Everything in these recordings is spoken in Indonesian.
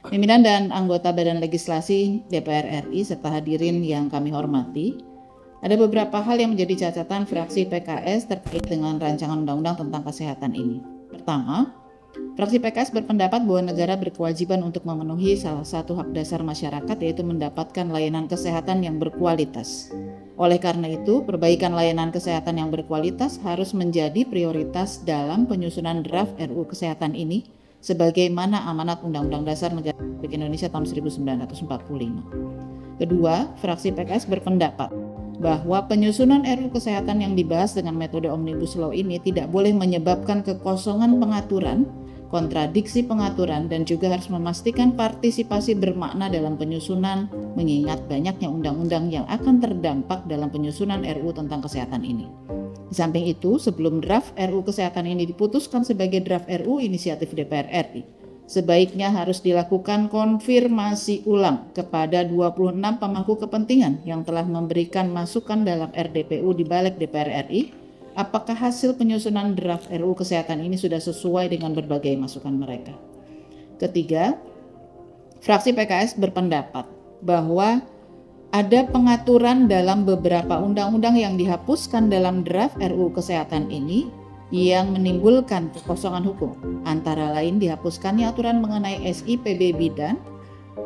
Pimpinan dan anggota Badan Legislasi DPR RI serta hadirin yang kami hormati, ada beberapa hal yang menjadi catatan fraksi PKS terkait dengan rancangan undang-undang tentang kesehatan ini. Pertama, fraksi PKS berpendapat bahwa negara berkewajiban untuk memenuhi salah satu hak dasar masyarakat, yaitu mendapatkan layanan kesehatan yang berkualitas. Oleh karena itu, perbaikan layanan kesehatan yang berkualitas harus menjadi prioritas dalam penyusunan draft RUU Kesehatan ini, sebagaimana amanat Undang-Undang Dasar Negara Republik Indonesia tahun 1945. Kedua, fraksi PKS berpendapat bahwa penyusunan RUU Kesehatan yang dibahas dengan metode Omnibus Law ini tidak boleh menyebabkan kekosongan pengaturan, kontradiksi pengaturan, dan juga harus memastikan partisipasi bermakna dalam penyusunan, mengingat banyaknya undang-undang yang akan terdampak dalam penyusunan RUU tentang kesehatan ini. Di samping itu, sebelum draft RUU Kesehatan ini diputuskan sebagai draft RUU inisiatif DPR RI, sebaiknya harus dilakukan konfirmasi ulang kepada 26 pemangku kepentingan yang telah memberikan masukan dalam RDPU di balik DPR RI, apakah hasil penyusunan draft RUU Kesehatan ini sudah sesuai dengan berbagai masukan mereka. Ketiga, fraksi PKS berpendapat bahwa ada pengaturan dalam beberapa undang-undang yang dihapuskan dalam draft RUU Kesehatan ini yang menimbulkan kekosongan hukum. Antara lain dihapuskannya aturan mengenai SIPB bidan,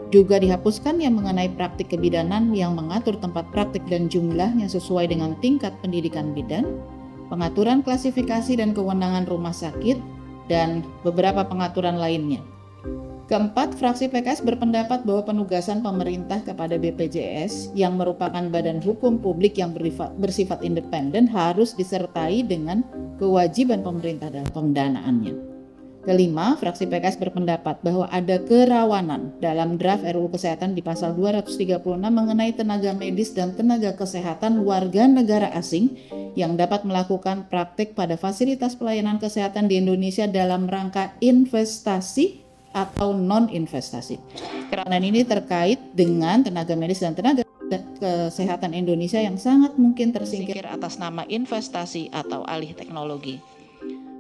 juga dihapuskannya mengenai praktik kebidanan yang mengatur tempat praktik dan jumlahnya sesuai dengan tingkat pendidikan bidan, pengaturan klasifikasi dan kewenangan rumah sakit, dan beberapa pengaturan lainnya. Keempat, fraksi PKS berpendapat bahwa penugasan pemerintah kepada BPJS yang merupakan badan hukum publik yang bersifat independen harus disertai dengan kewajiban pemerintah dalam pendanaannya. Kelima, fraksi PKS berpendapat bahwa ada kerawanan dalam draft RUU Kesehatan di pasal 236 mengenai tenaga medis dan tenaga kesehatan warga negara asing yang dapat melakukan praktik pada fasilitas pelayanan kesehatan di Indonesia dalam rangka investasi atau non-investasi. Kerawanan ini terkait dengan tenaga medis dan tenaga kesehatan Indonesia yang sangat mungkin tersingkir atas nama investasi atau alih teknologi.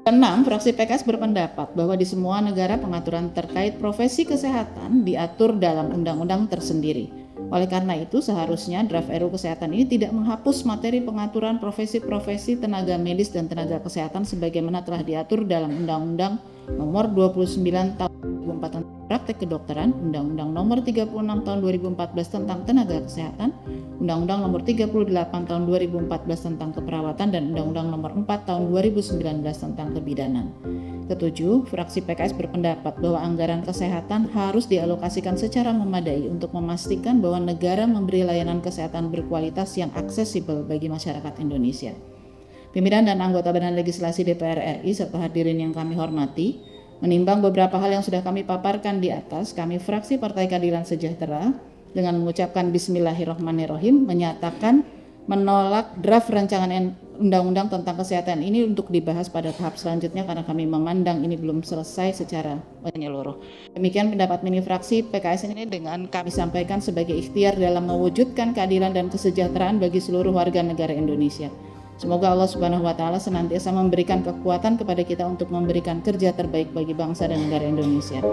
Keenam, fraksi PKS berpendapat bahwa di semua negara pengaturan terkait profesi kesehatan diatur dalam undang-undang tersendiri. Oleh karena itu, seharusnya draft RUU Kesehatan ini tidak menghapus materi pengaturan profesi-profesi tenaga medis dan tenaga kesehatan sebagaimana telah diatur dalam Undang-Undang Nomor 29 Tahun 2004 tentang Praktek Kedokteran, Undang-Undang Nomor 36 Tahun 2014 tentang Tenaga Kesehatan, Undang-Undang Nomor 38 Tahun 2014 tentang Keperawatan, dan Undang-Undang Nomor 4 Tahun 2019 tentang Kebidanan. Ketujuh, fraksi PKS berpendapat bahwa anggaran kesehatan harus dialokasikan secara memadai untuk memastikan bahwa negara memberi layanan kesehatan berkualitas yang aksesibel bagi masyarakat Indonesia. Pimpinan dan anggota Badan Legislasi DPR RI serta hadirin yang kami hormati, menimbang beberapa hal yang sudah kami paparkan di atas, kami fraksi Partai Keadilan Sejahtera dengan mengucapkan Bismillahirrahmanirrahim menyatakan menolak draft rancangan undang-undang tentang kesehatan ini untuk dibahas pada tahap selanjutnya karena kami memandang ini belum selesai secara menyeluruh. Demikian pendapat mini fraksi PKS ini dengan kami sampaikan sebagai ikhtiar dalam mewujudkan keadilan dan kesejahteraan bagi seluruh warga negara Indonesia. Semoga Allah Subhanahu wa Ta'ala senantiasa memberikan kekuatan kepada kita untuk memberikan kerja terbaik bagi bangsa dan negara Indonesia.